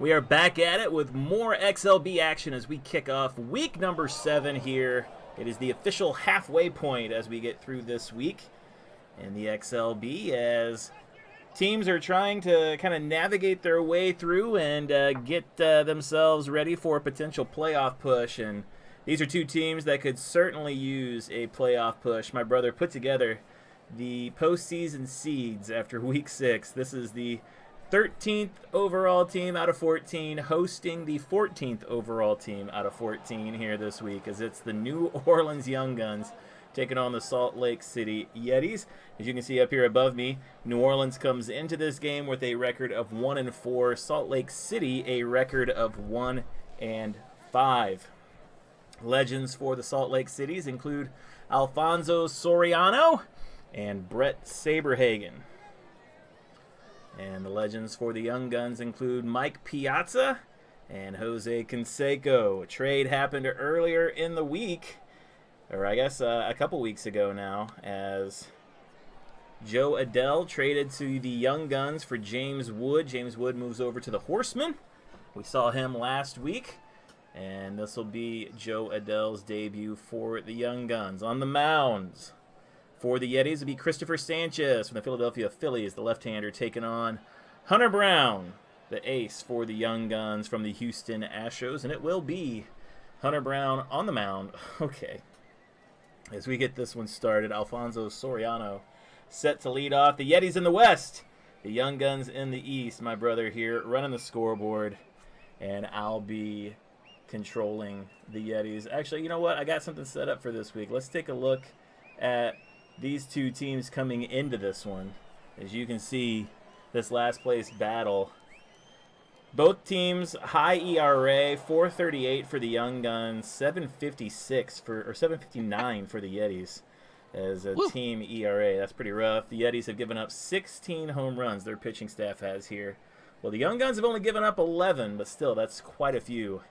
We are back at it with more XLB action as we kick off week number 7 here. It is the official halfway point as we get through this week in the XLB as teams are trying to kind of navigate their way through and get themselves ready for a potential playoff push. And these are two teams that could certainly use a playoff push. My brother put together the postseason seeds after week 6. This is the 13th overall team out of 14 hosting the 14th overall team out of 14 here this week, as it's the New Orleans Young Guns taking on the Salt Lake City Yetis. As you can see up here above me, New Orleans comes into this game with a record of 1-4. Salt Lake City a record of 1-5. Legends for the Salt Lake Cities include Alfonso Soriano and Brett Saberhagen. And the legends for the Young Guns include Mike Piazza and Jose Canseco. A trade happened earlier in the week, or I guess a couple weeks ago now, as Joe Adell traded to the Young Guns for James Wood. James Wood moves over to the Horsemen. We saw him last week, and this will be Joe Adell's debut for the Young Guns. On the mounds for the Yetis will be Cristopher Sanchez from the Philadelphia Phillies, the left-hander, taking on Hunter Brown, the ace for the Young Guns from the Houston Astros. And it will be Hunter Brown on the mound. Okay. As we get this one started, Alfonso Soriano set to lead off. The Yetis in the West, the Young Guns in the East. My brother here running the scoreboard, and I'll be controlling the Yetis. Actually, you know what? I got something set up for this week. Let's take a look at these two teams coming into this one. As you can see, this last place battle, both teams high ERA, 4.38 for the Young Guns, 7.56 or 7.59 for the Yetis as a team ERA. That's pretty rough. The Yetis have given up 16 home runs, their pitching staff has here. Well, the Young Guns have only given up 11, but still, that's quite a few,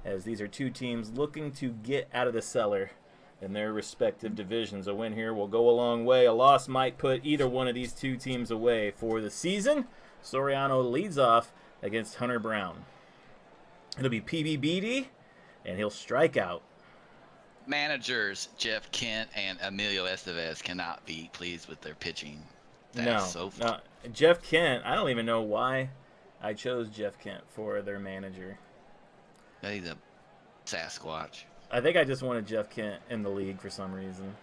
as these are two teams looking to get out of the cellar in their respective divisions. A win here will go a long way. A loss might put either one of these two teams away for the season. Soriano leads off against Hunter Brown. It'll be PBBD, and he'll strike out. Managers Jeff Kent and Emilio Estevez cannot be pleased with their pitching. No. Jeff Kent, I don't even know why I chose Jeff Kent for their manager. He's a Sasquatch. I think I just wanted Jeff Kent in the league for some reason.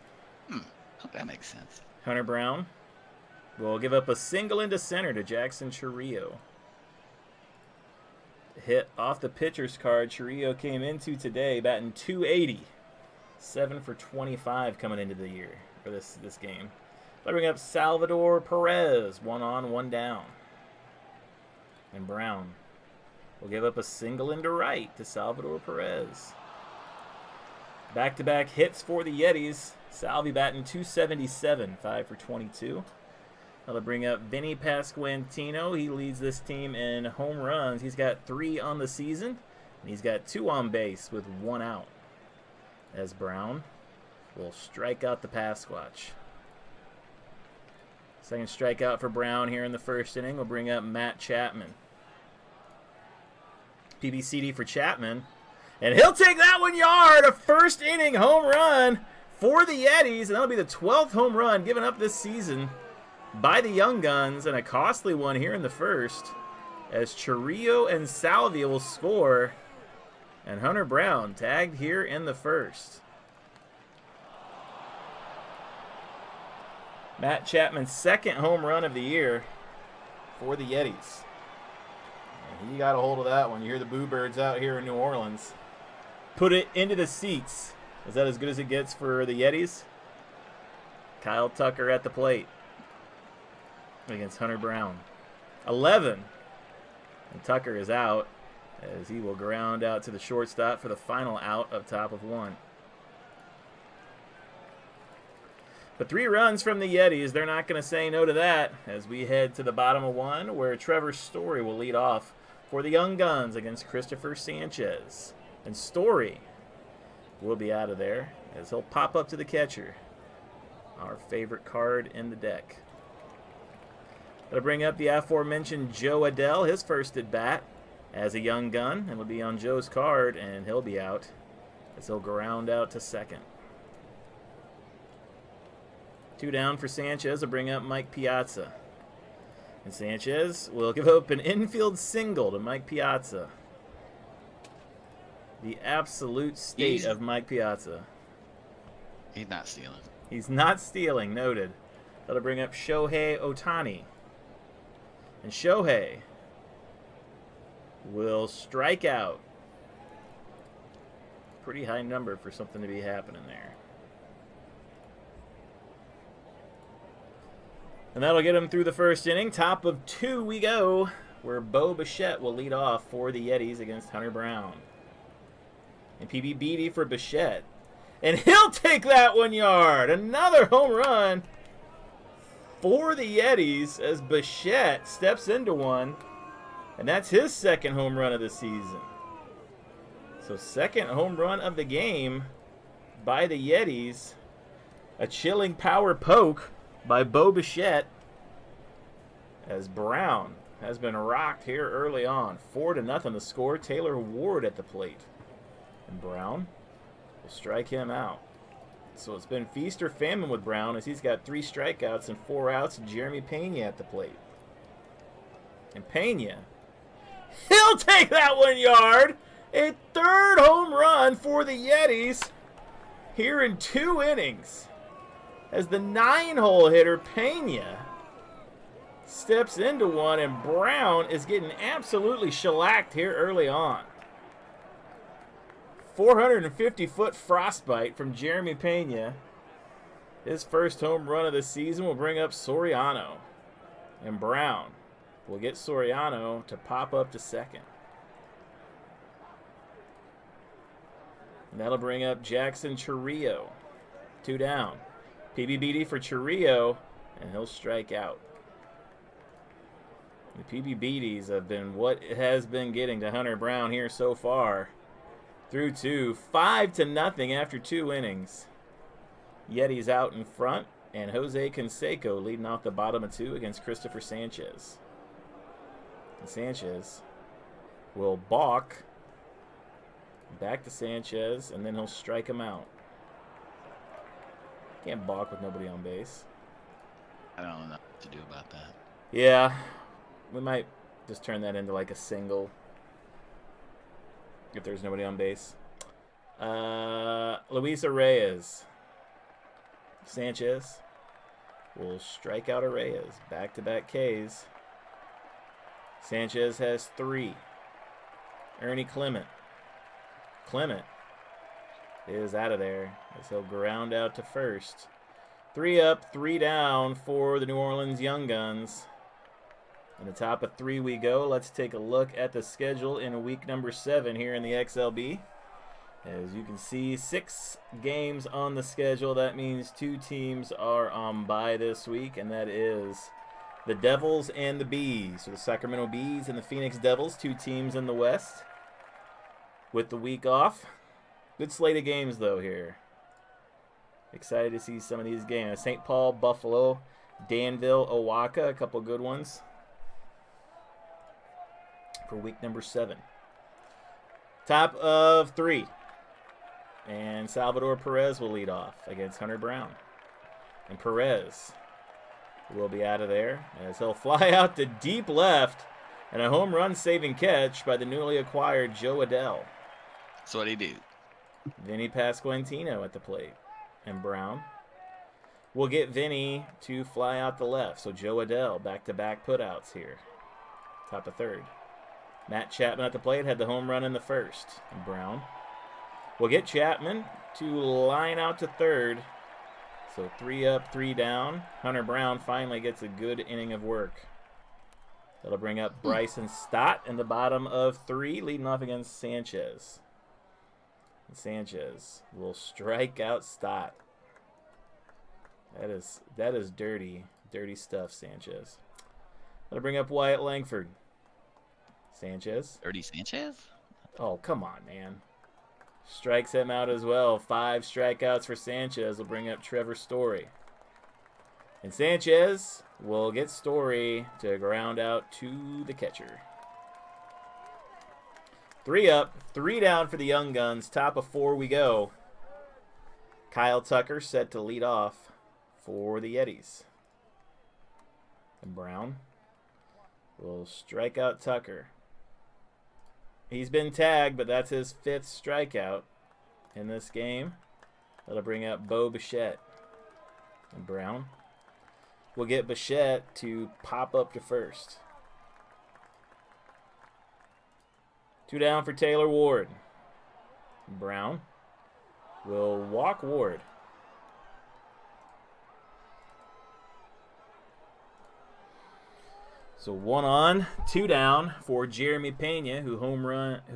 That makes sense. Hunter Brown will give up a single into center to Jackson Churrillo. Hit off the pitcher's card. Churrillo came into today batting .280. 7 for 25 coming into the year, or this game. I bring up Salvador Perez, 1 on, 1 down. And Brown will give up a single into right to Salvador Perez. Back-to-back hits for the Yetis. Salvi batting .277, 5 for 22. I'll bring up Vinny Pasquantino. He leads this team in home runs. He's got 3 on the season, and he's got 2 on base with 1 out. As Brown will strike out the Pasquatch. Second strikeout for Brown here in the first inning. We'll bring up Matt Chapman. PBCD for Chapman. And he'll take that 1 yard, a first inning home run for the Yetis. And that'll be the 12th home run given up this season by the Young Guns, and a costly one here in the first, as Churrillo and Salvia will score, and Hunter Brown tagged here in the first. Matt Chapman's second home run of the year for the Yetis. And he got a hold of that one. You hear the Boo Birds out here in New Orleans. Put it into the seats. Is that as good as it gets for the Yetis? Kyle Tucker at the plate against Hunter Brown. 11. And Tucker is out, as he will ground out to the shortstop for the final out of top of 1. But 3 runs from the Yetis. They're not going to say no to that, as we head to the bottom of 1, where Trevor Story will lead off for the Young Guns against Cristopher Sanchez. And Story will be out of there, as he'll pop up to the catcher. Our favorite card in the deck. That'll bring up the aforementioned Joe Adell, his first at bat. as a young gun. It'll be on Joe's card, and he'll be out as he'll ground out to second. 2 down for Sanchez will bring up Mike Piazza. And Sanchez will give up an infield single to Mike Piazza. The absolute state of Mike Piazza. He's not stealing. He's not stealing, noted. That'll bring up Shohei Ohtani. And Shohei will strike out. Pretty high number for something to be happening there. And that'll get him through the first inning. Top of 2 we go, where Bo Bichette will lead off for the Yetis against Hunter Brown. And PB Beatty for Bichette. And he'll take that 1 yard. Another home run for the Yetis as Bichette steps into one. And that's his second home run of the season. So second home run of the game by the Yetis. A chilling power poke by Bo Bichette as Brown has been rocked here early on. 4-0 the score. Taylor Ward at the plate. And Brown will strike him out. So it's been feast or famine with Brown as he's got 3 strikeouts and 4 outs. Jeremy Pena at the plate. And Pena, he'll take that 1 yard. A third home run for the Yetis here in 2 innings. As the 9-hole hitter, Pena, steps into one, and Brown is getting absolutely shellacked here early on. 450-foot frostbite from Jeremy Pena. His first home run of the season will bring up Soriano. And Brown will get Soriano to pop up to second. And that'll bring up Jackson Churrillo. 2 down. PBBD for Churrillo, and he'll strike out. The PBBDs have been what it has been getting to Hunter Brown here so far. Through 2, 5-0 after 2 innings. Yetis out in front, and Jose Canseco leading off the bottom of 2 against Cristopher Sanchez. And Sanchez will balk. Back to Sanchez, and then he'll strike him out. Can't balk with nobody on base. I don't know what to do about that. Yeah, we might just turn that into like a single if there's nobody on base. Luis Reyes. Sanchez will strike out Reyes. Back-to-back Ks. Sanchez has 3. Ernie Clement. Clement is out of there as he'll ground out to first. 3 up, 3 down for the New Orleans Young Guns. In the top of 3 we go. Let's take a look at the schedule in week number 7 here in the XLB. As you can see, 6 games on the schedule. That means 2 teams are on bye this week, and that is the Devils and the Bees. So the Sacramento Bees and the Phoenix Devils, 2 teams in the West with the week off. Good slate of games, though, here. Excited to see some of these games. St. Paul, Buffalo, Danville, Owaka, a couple good ones for week number 7. Top of 3. And Salvador Perez will lead off against Hunter Brown. And Perez will be out of there as he'll fly out to deep left and a home run saving catch by the newly acquired Joe Adell. That's what he do. Vinny Pasquantino at the plate. And Brown will get Vinny to fly out the left. So Joe Adell back-to-back putouts here. Top of 3rd. Matt Chapman at the plate had the home run in the 1st. And Brown will get Chapman to line out to 3rd. So 3 up, 3 down. Hunter Brown finally gets a good inning of work. That'll bring up Bryson Stott in the bottom of 3, leading off against Sanchez. And Sanchez will strike out Stott. That is dirty stuff, Sanchez. That'll bring up Wyatt Langford. Sanchez. Dirty Sanchez? Oh, come on, man. Strikes him out as well. 5 strikeouts for Sanchez will bring up Trevor Story. And Sanchez will get Story to ground out to the catcher. 3 up, 3 down for the Young Guns. Top of 4 we go. Kyle Tucker set to lead off for the Yetis. And Brown will strike out Tucker. He's been tagged, but that's his 5th strikeout in this game. That'll bring up Bo Bichette. And Brown will get Bichette to pop up to first. 2 down for Taylor Ward. Brown will walk Ward. So 1 on, 2 down for Jeremy Pena, who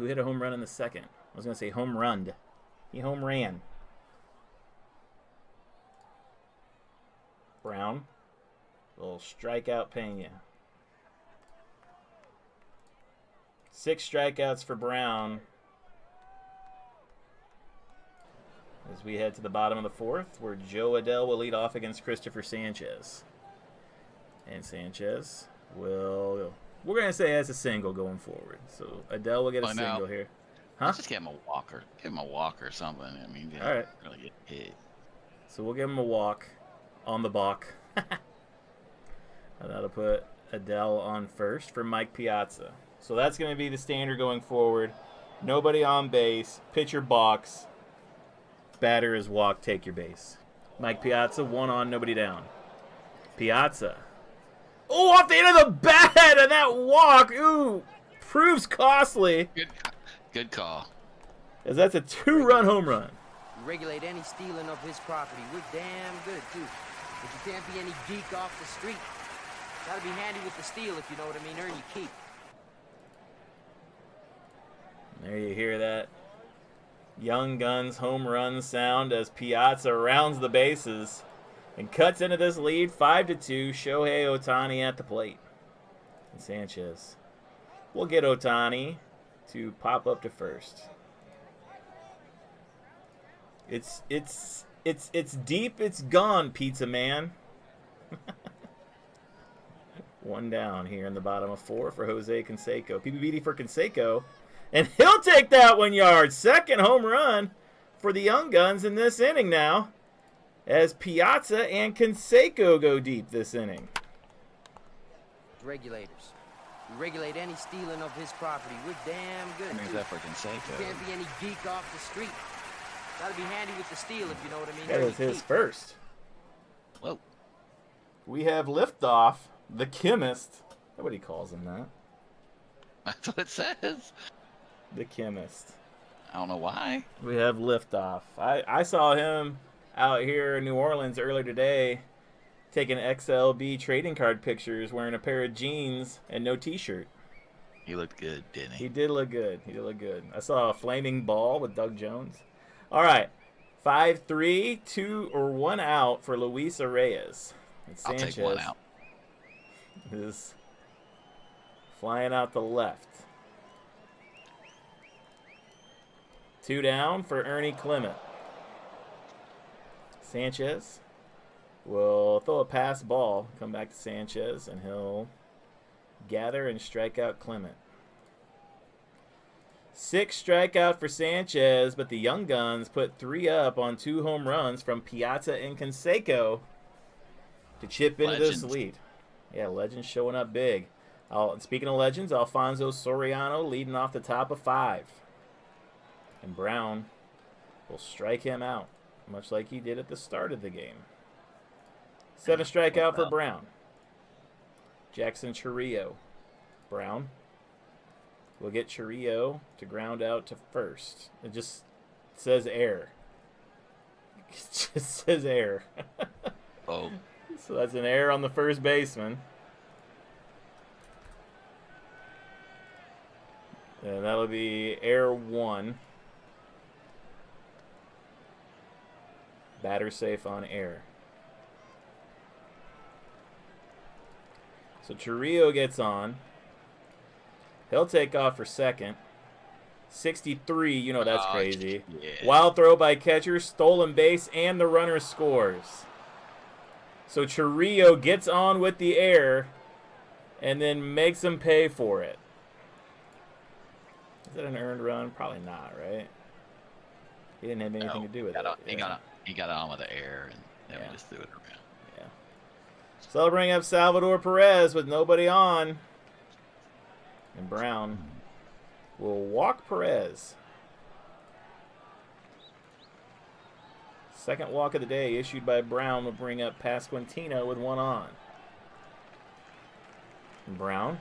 hit a home run in the 2nd. I was gonna say home runned. He home ran. Brown will strike out Pena. 6 strikeouts for Brown as we head to the bottom of the 4th, where Joe Adell will lead off against Cristopher Sanchez. And Sanchez will, we're going to say as a single going forward. So Adell will get a single here. Huh? Let's just give him a walker. Give him a walk or something. I mean, he all right. Really get hit. So we'll give him a walk on the balk. And that'll put Adell on first for Mike Piazza. So that's going to be the standard going forward. Nobody on base. Pitcher box. Batter is walk. Take your base. Mike Piazza, 1 on, nobody down. Piazza. Oh, off the end of the bat, and that walk, ooh, proves costly. Good call. As that's a 2-run home run. You regulate any stealing of his property. We're damn good, too. But you can't be any geek off the street. Gotta be handy with the steal, if you know what I mean. Earn your keep. There you hear that Young Guns home run sound as Piazza rounds the bases and cuts into this lead 5-2. Shohei Ohtani at the plate. And Sanchez will get Ohtani to pop up to first. It's deep, it's gone, Pizza Man. 1 down here in the bottom of 4 for Jose Canseco. PBBD for Canseco. And he'll take that 1 yard. 2nd home run for the Young Guns in this inning now, as Piazza and Canseco go deep this inning. Regulators. We regulate any stealing of his property. We're damn good, Brings too. that for Canseco. You can't be any geek off the street. Gotta be handy with the steal, if you know what I mean. That Earn is your his keep. first. Whoa. We have liftoff, the chemist. Nobody calls him that. That's what it says. The chemist. I don't know why. We have liftoff. I saw him out here in New Orleans earlier today taking XLB trading card pictures wearing a pair of jeans and no t-shirt. He looked good, didn't he? He did look good. He did look good. I saw a flaming ball with Doug Jones. All right. 5-3, 1 out for Luis Reyes. And I'll Sanchez take 1 out. is flying out the left. 2 down for Ernie Clement. Sanchez will throw a pass ball, come back to Sanchez, and he'll gather and strike out Clement. 6 strikeout for Sanchez, but the Young Guns put 3 up on 2 home runs from Piazza and Canseco to chip into this lead. Yeah, Legends showing up big. Speaking of Legends, Alfonso Soriano leading off the top of 5. And Brown will strike him out, much like he did at the start of the game. 7 strikeout for Brown. Jackson Churrillo. Brown will get Churrillo to ground out to first. It just says error. It just says error. Oh. So that's an error on the first baseman. And that'll be error 1. Batter safe on error. So Churrillo gets on. He'll take off for second. 63, you know that's crazy. Yeah. Wild throw by catcher, stolen base, and the runner scores. So Churrillo gets on with the error and then makes him pay for it. Is that an earned run? Probably not, right? He didn't have anything to do with it. He got on with the air, and then we just threw it around. Yeah. So I'll bring up Salvador Perez with nobody on. And Brown will walk Perez. Second walk of the day issued by Brown will bring up Pasquantino with one on. And Brown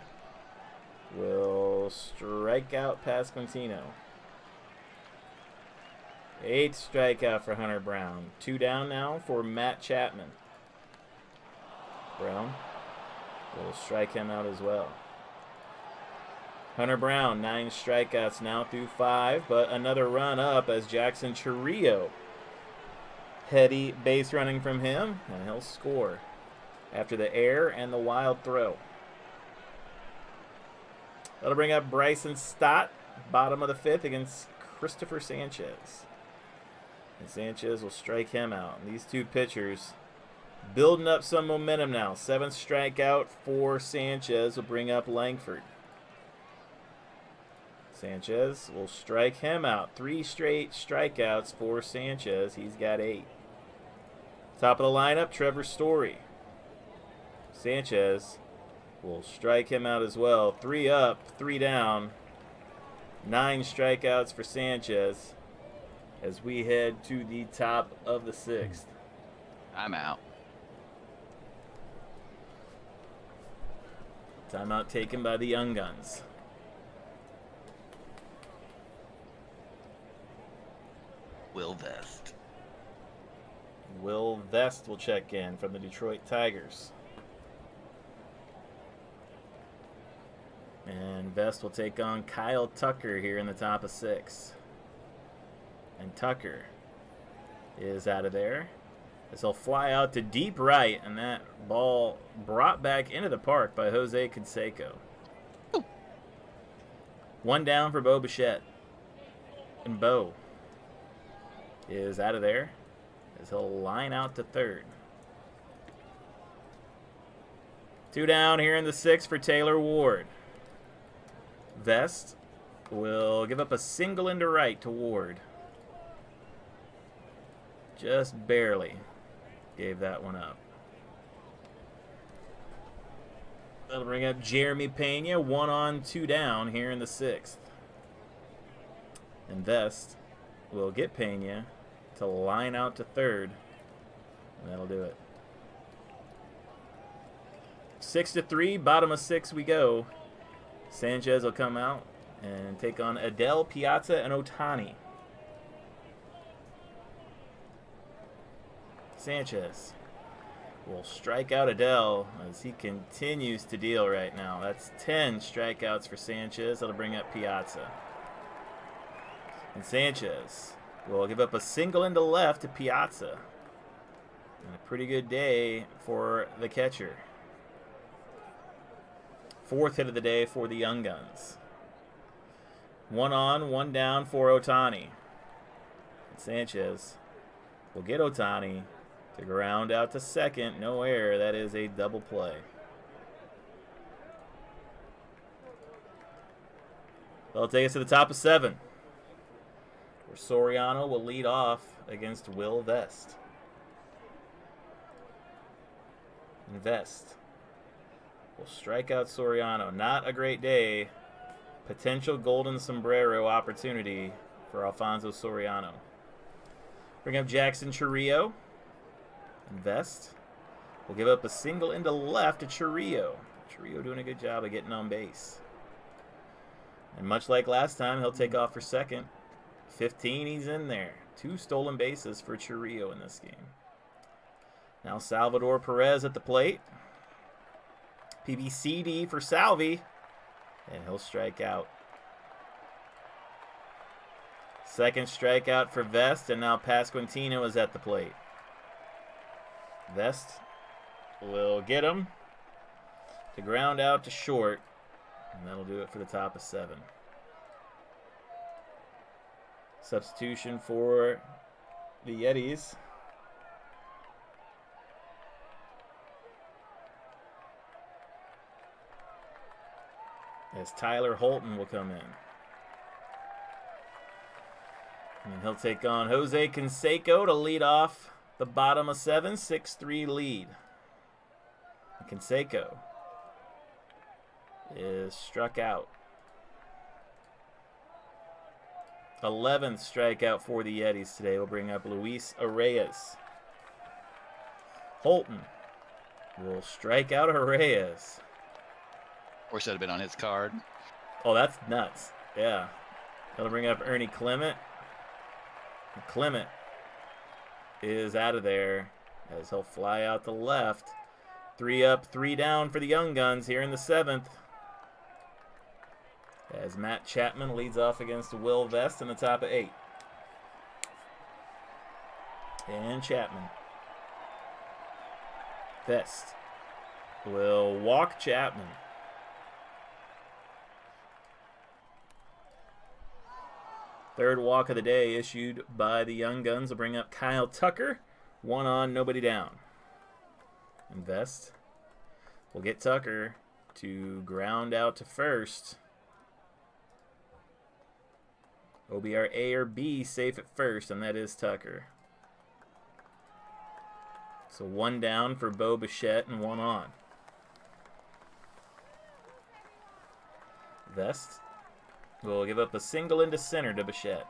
will strike out Pasquantino. 8th strikeout for Hunter Brown. 2 down now for Matt Chapman. Brown will strike him out as well. Hunter Brown, 9 strikeouts now through 5, but another run up as Jackson Chirrillo. Heady base running from him, and he'll score after the air and the wild throw. That'll bring up Bryson Stott, bottom of the 5th against Cristopher Sanchez. And Sanchez will strike him out. And these two pitchers building up some momentum now. 7th strikeout for Sanchez will bring up Langford. Sanchez will strike him out. 3 straight strikeouts for Sanchez. He's got 8. Top of the lineup, Trevor Story. Sanchez will strike him out as well. 3 up, 3 down. 9 strikeouts for Sanchez as we head to the top of the 6th. I'm out. Timeout taken by the Young Guns. Will Vest. Will Vest will check in from the Detroit Tigers. And Vest will take on Kyle Tucker here in the top of 6. And Tucker is out of there as he'll fly out to deep right, and that ball brought back into the park by Jose Canseco. 1 down for Bo Bichette. And Bo is out of there as he'll line out to 3rd. 2 down here in the 6th for Taylor Ward. Vest will give up a single into right to Ward. Just barely gave that one up. That'll bring up Jeremy Pena. 1 on, 2 down here in the 6th. And Vest will get Pena to line out to 3rd. And that'll do it. 6-3, bottom of 6 we go. Sanchez will come out and take on Adele, Piazza, and Ohtani. Sanchez will strike out Adele as he continues to deal right now. That's 10 strikeouts for Sanchez. That'll bring up Piazza. And Sanchez will give up a single into left to Piazza. And a pretty good day for the catcher. 4th hit of the day for the Young Guns. 1 on, 1 down for Ohtani. And Sanchez will get Ohtani to ground out to 2nd. No error. That is a double play. That'll take us to the top of 7, where Soriano will lead off against Will Vest. And Vest will strike out Soriano. Not a great day. Potential golden sombrero opportunity for Alfonso Soriano. Bring up Jackson Chirrillo. And Vest will give up a single into left to Chirrillo. Chirrillo doing a good job of getting on base. And much like last time, he'll take off for 2nd. 15, he's in there. 2 stolen bases for Chirrillo in this game. Now Salvador Perez at the plate. PBCD for Salvi. And he'll strike out. 2nd strikeout for Vest, and now Pasquantino is at the plate. Vest will get him to ground out to short, and that'll do it for the top of 7. Substitution for the Yetis. As Tyler Holton will come in. And he'll take on Jose Canseco to lead off the bottom of 7, 6-3 lead. Canseco is struck out. 11th strikeout for the Yetis today. We'll bring up Luis Arraez. Holton will strike out Arraez. Or should have been on his card. Oh, that's nuts. Yeah. He'll bring up Ernie Clement. Clement is out of there as he'll fly out to left. 3 up, 3 down for the Young Guns here in the 7th. As Matt Chapman leads off against Will Vest in the top of 8. And Chapman. Vest will walk Chapman. Third walk of the day issued by the Young Guns will bring up Kyle Tucker. 1 on, nobody down. And Vest will get Tucker to ground out to first. OBR A or B safe at first, and that is Tucker. So 1 down for Bo Bichette and 1 on. Vest will give up a single into center to Bichette.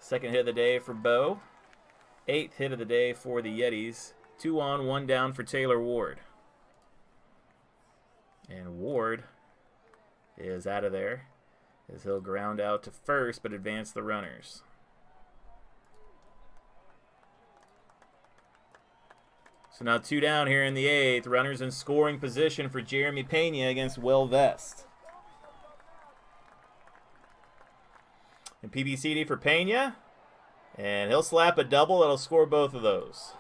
Second hit of the day for Bo. 8th hit of the day for the Yetis. 2 on, 1 down for Taylor Ward. And Ward is out of there as he'll ground out to first but advance the runners. So now 2 down here in the 8th. Runners in scoring position for Jeremy Pena against Will Vest. And PBCD for Pena. And he'll slap a double that'll score both of those.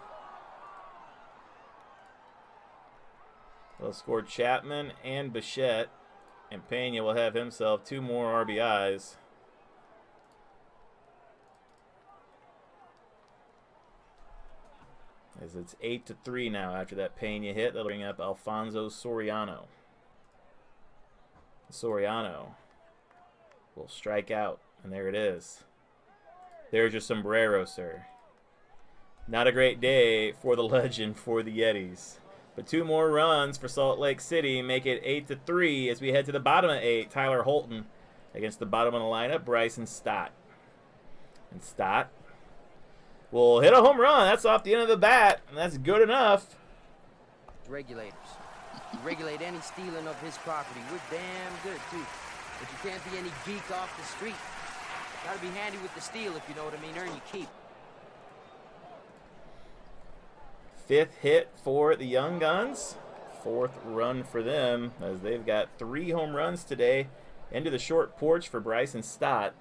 He'll score Chapman and Bichette. And Pena will have himself 2 more RBIs. As it's 8-3 now after that Pena hit. That'll bring up Alfonso Soriano. Soriano will strike out. And there it is. There's your sombrero, sir. Not a great day for the legend for the Yetis. But 2 more runs for Salt Lake City make it 8-3 as we head to the bottom of 8. Tyler Holton against the bottom of the lineup, Bryson Stott. And Stott will hit a home run. That's off the end of the bat, and that's good enough. Regulators. You regulate any stealing of his property. We're damn good, too. But you can't be any geek off the street. Gotta be handy with the steal, if you know what I mean. Earn your keep. 5th hit for the Young Guns. 4th run for them as they've got 3 home runs today into the short porch for Bryson Stott.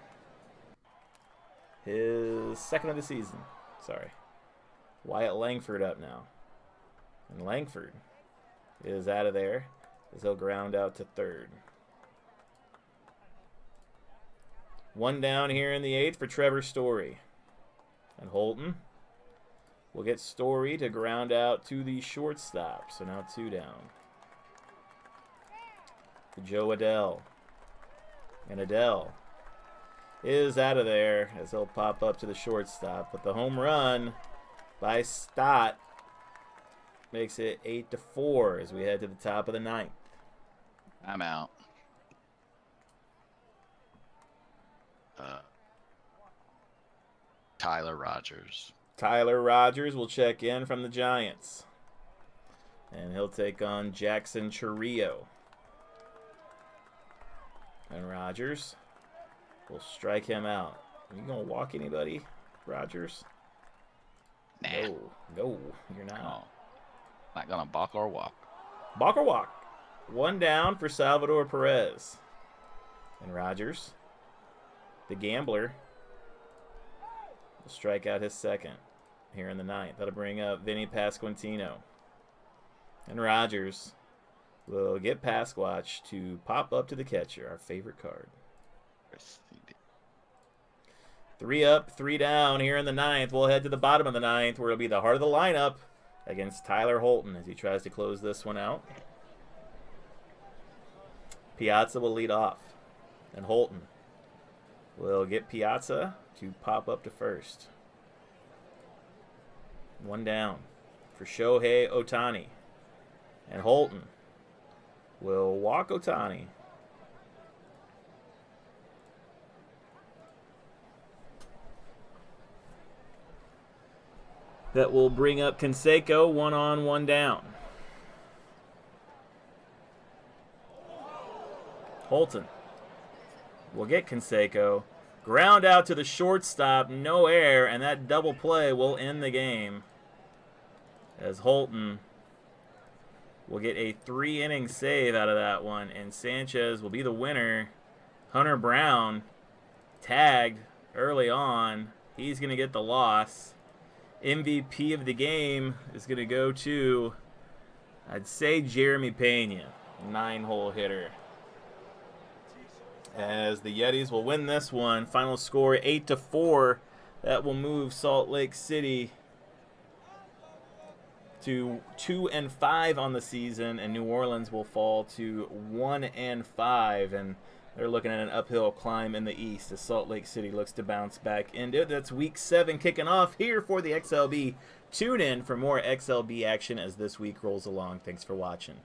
His 2nd of the season. Sorry. Wyatt Langford up now. And Langford is out of there as he'll ground out to 3rd. 1 down here in the 8th for Trevor Story. And Holton will get Story to ground out to the shortstop. So now 2 down. To Joe Adell. And Adell is out of there as he'll pop up to the shortstop. But the home run by Stott makes it 8-4 as we head to the top of the 9th. I'm out. Tyler Rogers. Tyler Rogers will check in from the Giants. And he'll take on Jackson Churrillo. And Rogers will strike him out. Are you going to walk anybody, Rogers? Nah. No, you're not. No. Not going to balk or walk. Balk or walk. 1 down for Salvador Perez. And Rogers, the gambler, will strike out his 2nd here in the 9th. That'll bring up Vinny Pasquantino. And Rogers will get Pasquatch to pop up to the catcher, our favorite card. 3 up, 3 down here in the 9th. We'll head to the bottom of the 9th where it'll be the heart of the lineup against Tyler Holton as he tries to close this one out. Piazza will lead off. And Holton will get Piazza to pop up to first. 1 down for Shohei Ohtani. And Holton will walk Ohtani. That will bring up Canseco, 1 on, 1 down. Holton will get Canseco. Ground out to the shortstop, no air, and that double play will end the game. As Holton will get a 3-inning save out of that one, and Sanchez will be the winner. Hunter Brown tagged early on. He's going to get the loss. MVP of the game is going to go to, I'd say, Jeremy Pena, 9-hole hitter. As the Yetis will win this one. Final score 8-4. That will move Salt Lake City to 2-5 on the season, and New Orleans will fall to 1-5, and they're looking at an uphill climb in the East as Salt Lake City looks to bounce back into it. That's Week 7 kicking off here for the XLB. Tune in for more XLB action as this week rolls along. Thanks for watching.